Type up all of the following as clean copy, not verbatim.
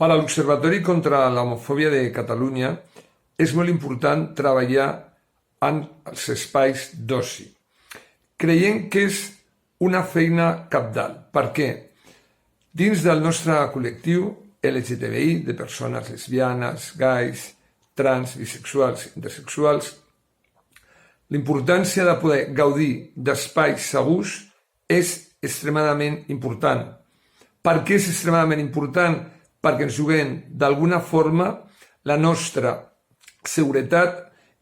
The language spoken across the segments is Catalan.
Per a l'Observatori contra l'Homofòbia de Catalunya és molt important treballar en els espais d'oci. Creiem que és una feina cabdal. Per què? Dins del nostre col·lectiu LGTBI, de persones lesbianes, gais, trans, bisexuals, intersexuals, l'importància de poder gaudir d'espais segurs és extremadament important. Per què és extremadament important? Perquè ens juguem d'alguna forma la nostra seguretat,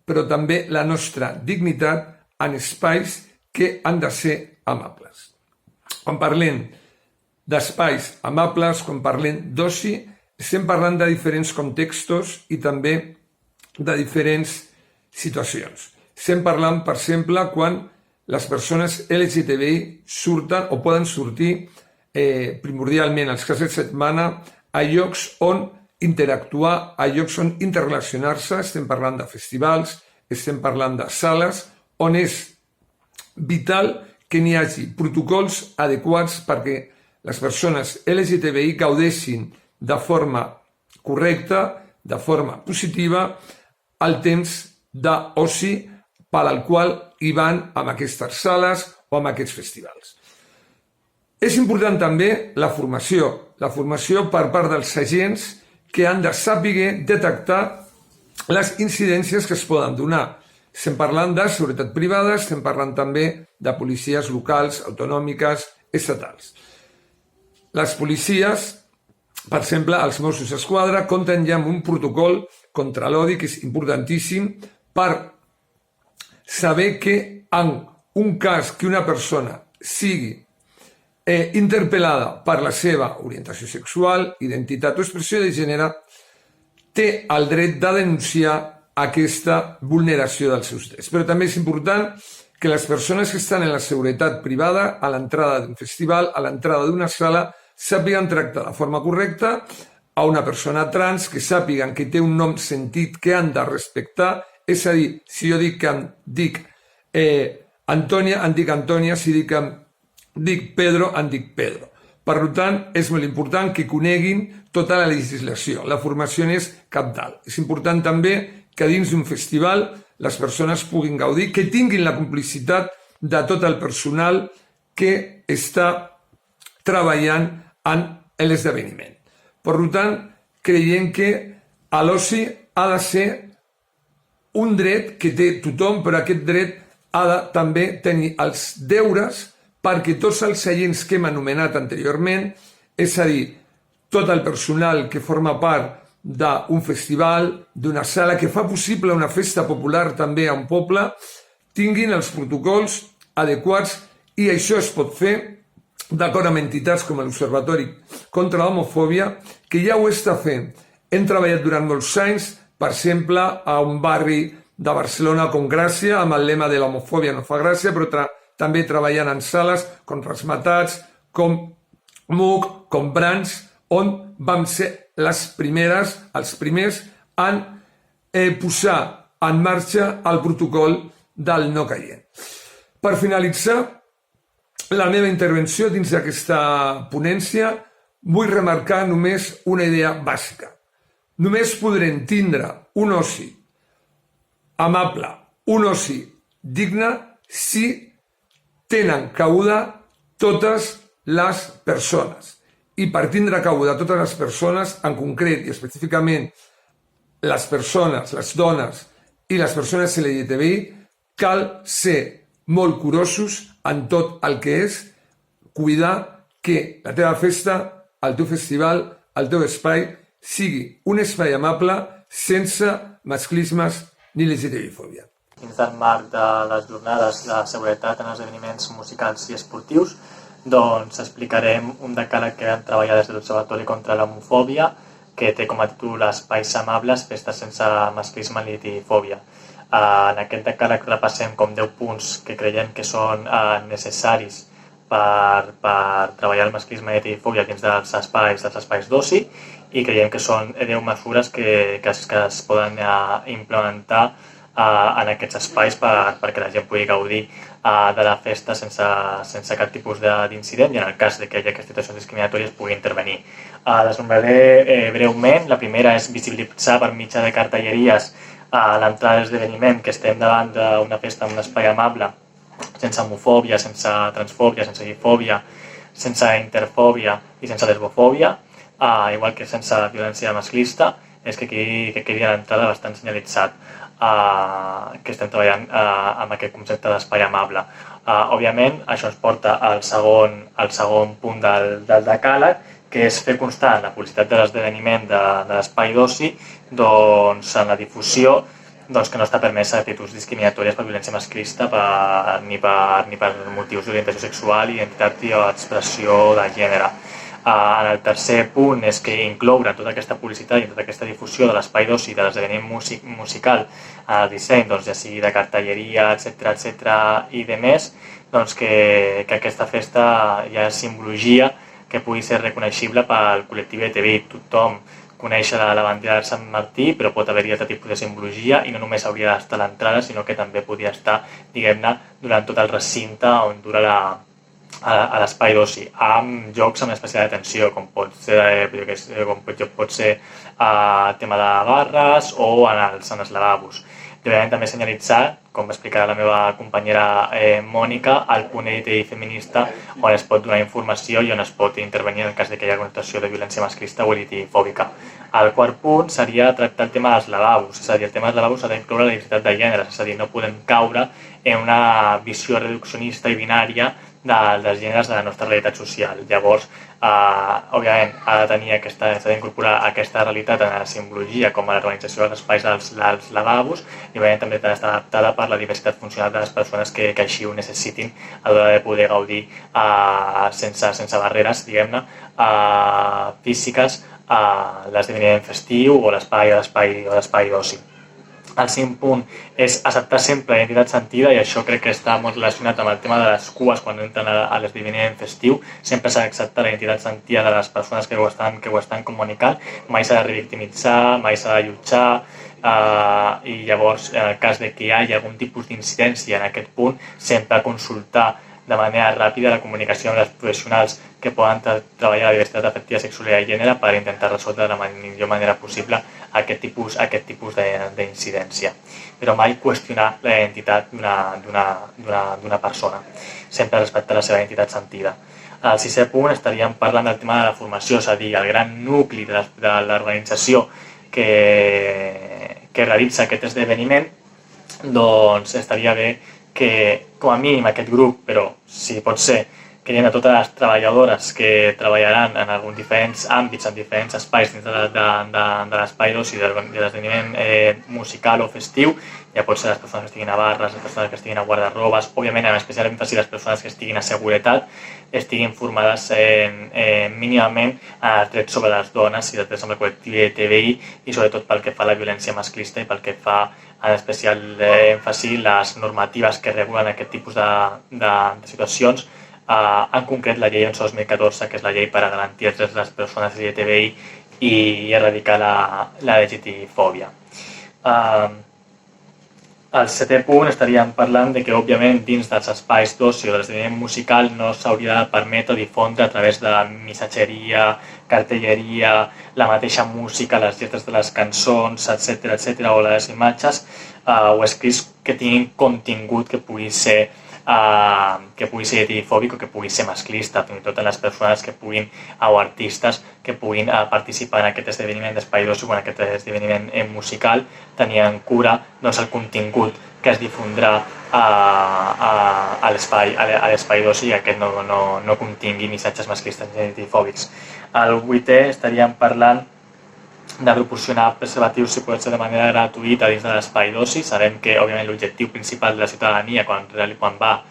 però també la nostra dignitat en espais que han de ser amables. Quan parlem d'espais amables, quan parlem d'oci, estem parlant de diferents contextos i també de diferents situacions. Estem parlant, per exemple, quan les persones LGTBI surten o poden sortir primordialment els caps de setmana a llocs on interactuar, a llocs on interrelacionar-se. Estem parlant de festivals, estem parlant de sales, on és vital que n'hi hagi protocols adequats perquè les persones LGTBI gaudeixin de forma correcta, de forma positiva, el temps d'oci per al qual hi van amb aquestes sales o amb aquests festivals. És important també la formació per part dels agents que han de saber detectar les incidències que es poden donar. Estem parlant de seguretat privada, estem parlant també de policies locals, autonòmiques, estatals. Les policies, per exemple, els Mossos d'Esquadra, compten ja amb un protocol contra l'odi que és importantíssim per saber que en un cas que una persona sigui interpel·lada per la seva orientació sexual, identitat o expressió de gènere, té el dret de denunciar aquesta vulneració dels seus drets. Però també és important que les persones que estan en la seguretat privada, a l'entrada d'un festival, a l'entrada d'una sala, sàpiguen tractar de forma correcta a una persona trans, que sàpiguen que té un nom sentit que han de respectar. És a dir, si jo dic que em dic Antònia, em dic Antònia, si dic Pedro, em dic Pedro. Per tant, és molt important que coneguin tota la legislació. La formació és cabdal. És important també que dins d'un festival les persones puguin gaudir, que tinguin la complicitat de tot el personal que està treballant en l'esdeveniment. Per tant, creiem que l'oci ha de ser un dret que té tothom, però aquest dret ha de també tenir els deures perquè tots els agents que hem anomenat anteriorment, és a dir, tot el personal que forma part d'un festival, d'una sala, que fa possible una festa popular també a un poble, tinguin els protocols adequats, i això es pot fer d'acord amb entitats com l'Observatori contra l'Homofòbia, que ja ho està fent. Hem treballat durant molts anys, per exemple, a un barri de Barcelona com Gràcia, amb el lema de l'homofòbia no fa gràcia, però també treballant en sales com Rasmatats, com MUC, com Brands, on vam ser els primers en posar en marxa el protocol del no caient. Per finalitzar la meva intervenció dins d'aquesta ponència, vull remarcar només una idea bàsica. Només podrem tindre un oci amable, un oci digne, si tenen cabuda totes les persones. I per tindre cabuda totes les persones, en concret i específicament les persones, les dones i les persones LGTBI, cal ser molt curosos en tot el que és cuidar que la teva festa, el teu festival, el teu espai, sigui un espai amable sense masclismes ni LGTBI-fòbia. Dins del marc de les jornades de seguretat en esdeveniments musicals i esportius, doncs explicarem un decàleg que vam treballar des de l'Observatori contra l'Homofòbia, que té com a títol Espais amables, festes sense masclisme ni LGTBI-fòbia. En aquest decàleg repassem com 10 punts que creiem que són necessaris per treballar el masclisme i LGTBI-fòbia dins dels espais d'oci, i creiem que són 10 mesures que es poden implementar en aquests espais perquè la gent pugui gaudir de la festa sense cap tipus d'incident, i en el cas que hi hagi situacions discriminatòries pugui intervenir Les nombraré breument. La primera és visibilitzar per mitjà de cartelleries l'entrada de l'esdeveniment, que estem davant d'una festa en un espai amable, sense homofòbia, sense transfòbia, sense bifòbia, sense interfòbia i sense lesbofòbia, igual que sense violència masclista, és que quedi a l'entrada bastant senyalitzat que estem treballant amb aquest concepte d'espai amable. Òbviament, això ens porta al segon punt del decàleg, que és fer constar en la publicitat de l'esdeveniment de l'espai d'oci en la difusió que no està permesa actituds discriminatòries per violència masclista ni per motius d'orientació sexual, identitat i expressió de gènere. En el tercer punt és que incloure tota aquesta publicitat i tota aquesta difusió de l'espai d'oci de l'esdeveniment musical en el disseny, ja sigui de cartelleria, etc. i de més, que aquesta festa hi ha simbologia que pugui ser reconeixible pel col·lectiu LGTBI. Tothom coneix la bandera de Sant Martí, però pot haver-hi altre tipus de simbologia i no només hauria d'estar a l'entrada, sinó que també podria estar, diguem-ne, durant tot el recinte on dura a l'espai d'oci, amb jocs amb especial atenció, com pot ser tema de barres o en els lavabos. I òbviament també senyalitzar, com va explicar la meva companyera Mònica, el punt LGTBI feminista on es pot donar informació i on es pot intervenir en el cas que hi hagi alguna situació de violència masclista o LGTBI fòbica. El quart punt seria tractar el tema dels lavabos, és a dir, el tema dels lavabos ha d'incloure la diversitat de gèneres, és a dir, no podem caure en una visió reduccionista i binària dels gèneres de la nostra realitat social. Llavors, òbviament, s'ha d'incorporar aquesta realitat en la simbologia com a l'organització dels espais dels lavabos i òbviament també d'estar adaptada per la diversitat funcional de les persones que així ho necessitin a l'hora de poder gaudir sense barreres, diguem-ne, físiques a l'esdeveniment festiu o l'espai d'oci. El 5 punt és acceptar sempre la identitat sentida, i això crec que està molt relacionat amb el tema de les cues quan entren a l'esdeveniment festiu. Sempre s'ha d'acceptar la identitat sentida de les persones que ho estan comunicant, mai s'ha de revictimitzar, mai s'ha de jutjar, i llavors, en el cas de que hi hagi algun tipus d'incidència en aquest punt, sempre consultar de manera ràpida la comunicació amb els professionals que poden treballar la diversitat afectiva, sexual i de gènere per intentar resoldre de la millor manera possible aquest tipus d'incidència. Però mai qüestionar la identitat d'una persona, sempre respectar la seva identitat sentida. Al 6è punt estaríem parlant del tema de la formació, és a dir, el gran nucli de l'organització que realitza aquest esdeveniment, doncs estaria bé que, com a mínim, aquest grup, però si pot ser, que hi ha totes les treballadores que treballaran en alguns diferents àmbits, en diferents espais dins de l'espai d'oci de l'esdeveniment musical o festiu. Ja pot ser les persones que estiguin a barres, les persones que estiguin a guardarrobes, òbviament amb especial èmfasi les persones que estiguin a seguretat, estiguin formades mínimament en els drets sobre les dones i els drets amb el col·lectiu LGTBI i sobretot pel que fa a la violència masclista i pel que fa en especial èmfasi les normatives que regulen aquest tipus de situacions, en concret la llei 11/2014, que és la llei per a garantir els drets de les persones LGTBI i erradicar la LGTBI-fòbia. Al 7è punt estaríem parlant de que, òbviament, dins dels espais d'oci o de l'esdeveniment musical no s'hauria de permetre difondre a través de missatgeria, cartelleria, la mateixa música, les lletres de les cançons, etc., o les imatges o escrits que tinguin contingut que pugui ser LGTBI-fòbic o que pugui ser masclista, fins i tot en les persones que puguin, o artistes que puguin participar en aquest esdeveniment d'espai d'oci o en aquest esdeveniment musical, tenint en cura el contingut que es difondrà a l'espai d'oci i aquest no contingui missatges masclistes ni LGTBI-fòbics. Al 8è estaríem parlant de proporcionar preservatius, si pot ser de manera gratuïta dins de l'espai d'oci. Sabem que, òbviament, l'objectiu principal de la ciutadania quan va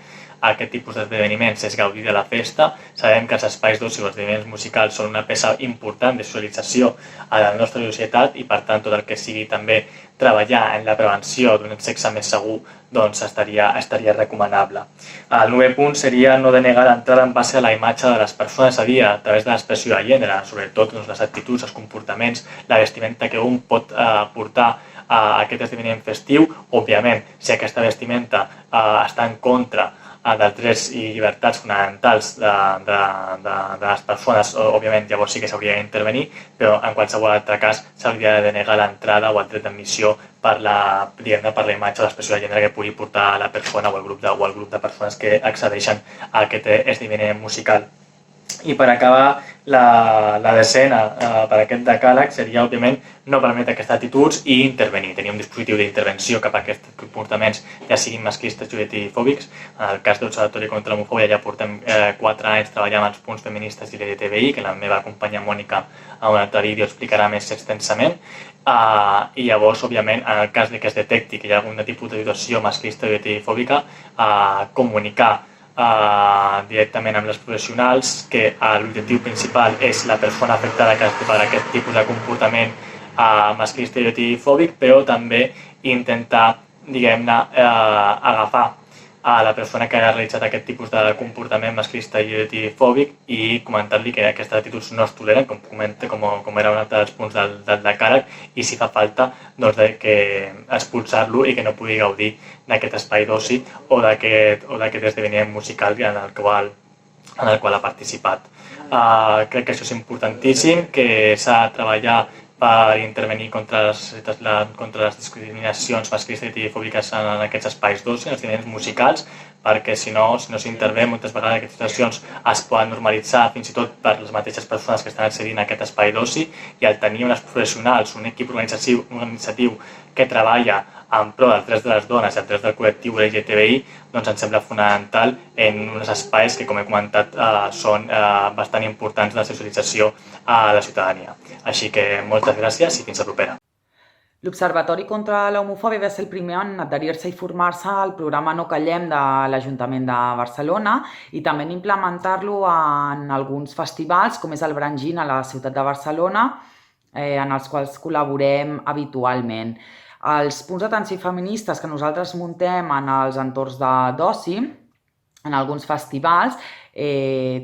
a aquest tipus d'esdeveniments és gaudir de la festa. Sabem que els espais d'oci o els esdeveniments musicals són una peça important de socialització a la nostra societat i, per tant, tot el que sigui també treballar en la prevenció d'un sexe més segur doncs estaria recomanable. El 9è punt seria no denegar l'entrada en base a la imatge de les persones, és a dir, a través de l'expressió de gènere, sobretot les actituds, els comportaments, la vestimenta que un pot portar a aquest esdeveniment festiu. Òbviament, si aquesta vestimenta està en contra dels drets i llibertats fonamentals de les persones, òbviament llavors sí que s'hauria d'intervenir, però en qualsevol altre cas s'hauria de denegar l'entrada o el dret d'admissió per la imatge o l'expressió de gènere que pugui portar la persona o el grup de persones que accedeixen a aquest esdeveniment musical. I per acabar, la desena per aquest decàleg seria, òbviament, no permetre aquestes actituds i intervenir, tenir un dispositiu d'intervenció cap a aquests comportaments, ja siguin masclistes, LGTBI-fòbics. En el cas de l'Observatori contra l'Homofòbia ja portem 4 anys treballant amb els punts feministes i LGTBI, que la meva companya Mònica a un altre vídeo explicarà més extensament. I llavors, òbviament, en el cas que es detecti que hi ha algun tipus de situació masclista o LGTBI-fòbica, comunicar directament amb les professionals que l'objectiu principal és la persona afectada per aquest tipus de comportament masclista i LGTBI-fòbic, però també intentar, diguem-ne, agafar a la persona que ha realitzat aquest tipus de comportament masclista i LGTBI-fòbic i comentar-li que aquestes actituds no es toleren, com era un altre dels punts del decàleg, i si fa falta doncs, que expulsar-lo i que no pugui gaudir d'aquest espai d'oci o d'aquest esdeveniment musical en el qual ha participat. Crec que això és importantíssim, que s'ha de treballar per intervenir contra les discriminacions masclistes i LGTBI-fòbiques en aquests espais d'oci, en els esdeveniments musicals, perquè si no s'intervé, moltes vegades aquestes situacions es poden normalitzar fins i tot per les mateixes persones que estan accedint a aquest espai d'oci, i al tenir unes professionals, un equip organitzatiu que treballa en pro dels drets de les dones i els drets del col·lectiu LGTBI, doncs ens sembla fonamental en uns espais que, com he comentat, són bastant importants de la socialització a la ciutadania. Així que moltes gràcies i fins la propera. L'Observatori contra l'Homofòbia va ser el primer en adherir-se i formar-se al programa No Callem de l'Ajuntament de Barcelona i també en implementar-lo en alguns festivals, com és el Brangin a la ciutat de Barcelona, en els quals col·laborem habitualment. Els punts d'atenció feministes que nosaltres muntem en els entorns d'oci, en alguns festivals,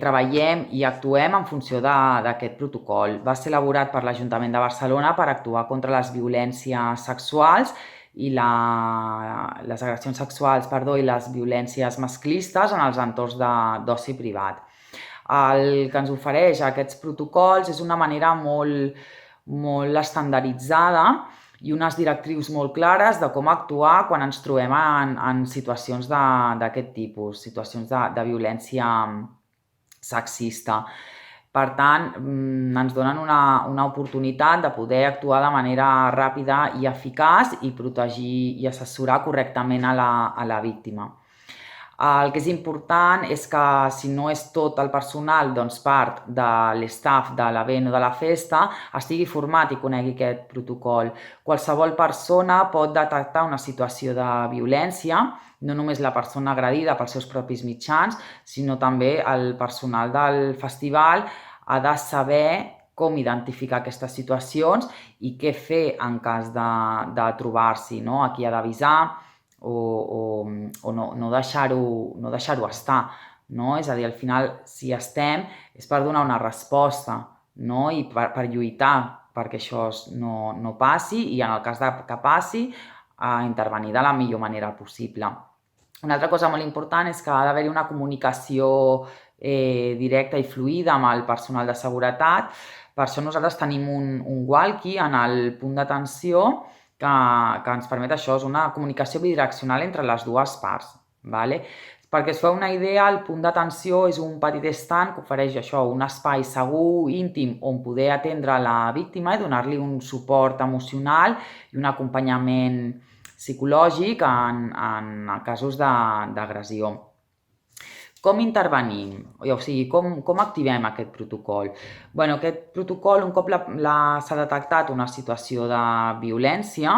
treballem i actuem en funció d'aquest protocol. Va ser elaborat per l'Ajuntament de Barcelona per actuar contra les violències sexuals i les agressions sexuals, i les violències masclistes en els entorns d'oci privat. El que ens ofereix aquests protocols és una manera molt estandarditzada i unes directrius molt clares de com actuar quan ens trobem en situacions d'aquest tipus, situacions de violència sexista. Per tant, ens donen una oportunitat de poder actuar de manera ràpida i eficaç i protegir i assessorar correctament a la víctima. El que és important és que si no és tot el personal, doncs part de l'estaf de l'event o de la festa estigui format i conegui aquest protocol. Qualsevol persona pot detectar una situació de violència, no només la persona agredida pels seus propis mitjans, sinó també el personal del festival ha de saber com identificar aquestes situacions i què fer en cas de trobar-s'hi, a qui ha d'avisar, o no deixar-ho estar. És a dir, al final, si estem, és per donar una resposta i per lluitar perquè això no passi i, en el cas que passi, intervenir de la millor manera possible. Una altra cosa molt important és que ha d'haver-hi una comunicació directa i fluida amb el personal de seguretat. Per això nosaltres tenim un walkie en el punt d'atenció que ens permet això, és una comunicació bidireccional entre les dues parts. Perquè es fa una idea, el punt d'atenció és un petit estand que ofereix això, un espai segur, íntim, on poder atendre la víctima i donar-li un suport emocional i un acompanyament psicològic en casos d'agressió. Com intervenim? O sigui, com activem aquest protocol? Aquest protocol, un cop s'ha detectat una situació de violència,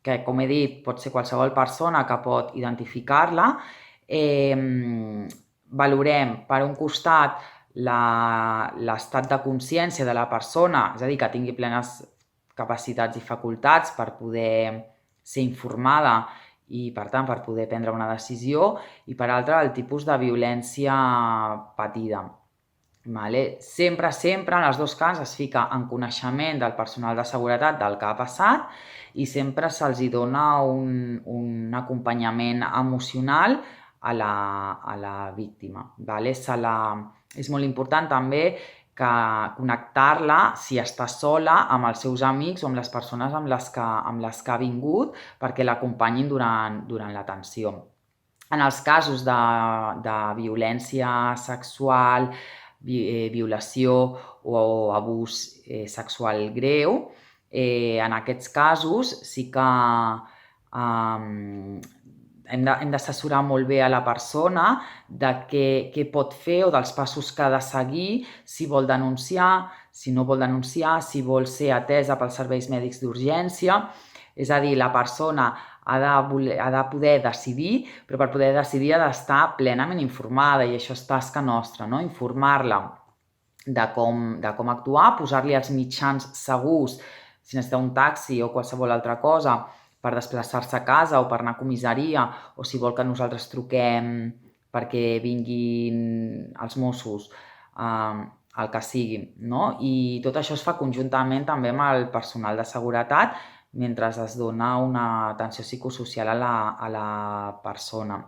que, com he dit, pot ser qualsevol persona que pot identificar-la, valorem, per un costat, l'estat de consciència de la persona, és a dir, que tingui plenes capacitats i facultats per poder ser informada i, per tant, per poder prendre una decisió, i, per altra, el tipus de violència patida. Sempre, en els dos casos, es fica en coneixement del personal de seguretat del que ha passat i sempre se'ls dona un acompanyament emocional a la víctima. Vale? És molt important també que connectar-la, si està sola, amb els seus amics o amb les persones amb les que ha vingut perquè l'acompanyin durant l'atenció. En els casos de violència sexual, violació o abús sexual greu, en aquests casos sí que hem d'assessorar molt bé a la persona de què pot fer o dels passos que ha de seguir, si vol denunciar, si no vol denunciar, si vol ser atesa pels serveis mèdics d'urgència. És a dir, la persona ha de poder decidir, però per poder decidir ha d'estar plenament informada i això és tasca nostra, no? Informar-la de com actuar, posar-li els mitjans segurs, si necessita un taxi o qualsevol altra cosa, per desplaçar-se a casa o per anar a comissaria, o si vol que nosaltres truquem perquè vinguin els Mossos, el que sigui, no? I tot això es fa conjuntament també amb el personal de seguretat mentre es dona una atenció psicosocial a la persona.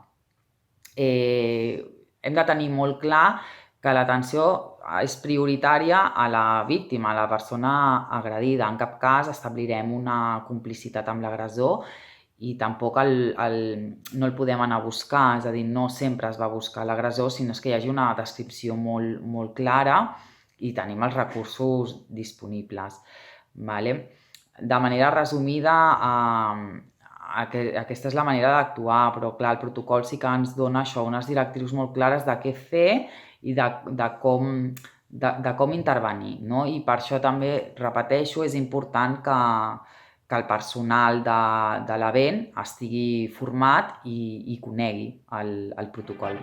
Hem de tenir molt clar que l'atenció és prioritària a la víctima, a la persona agredida. En cap cas establirem una complicitat amb l'agressor i tampoc no el podem anar a buscar, és a dir, no sempre es va buscar l'agressor, sinó que hi hagi una descripció molt, molt clara i tenim els recursos disponibles. Vale? De manera resumida, aquesta és la manera d'actuar, però clar, el protocol sí que ens dona això, unes directrius molt clares de què fer i de com intervenir, no? I per això també, repeteixo, és important que el personal de l'EVEN estigui format i conegui el protocol.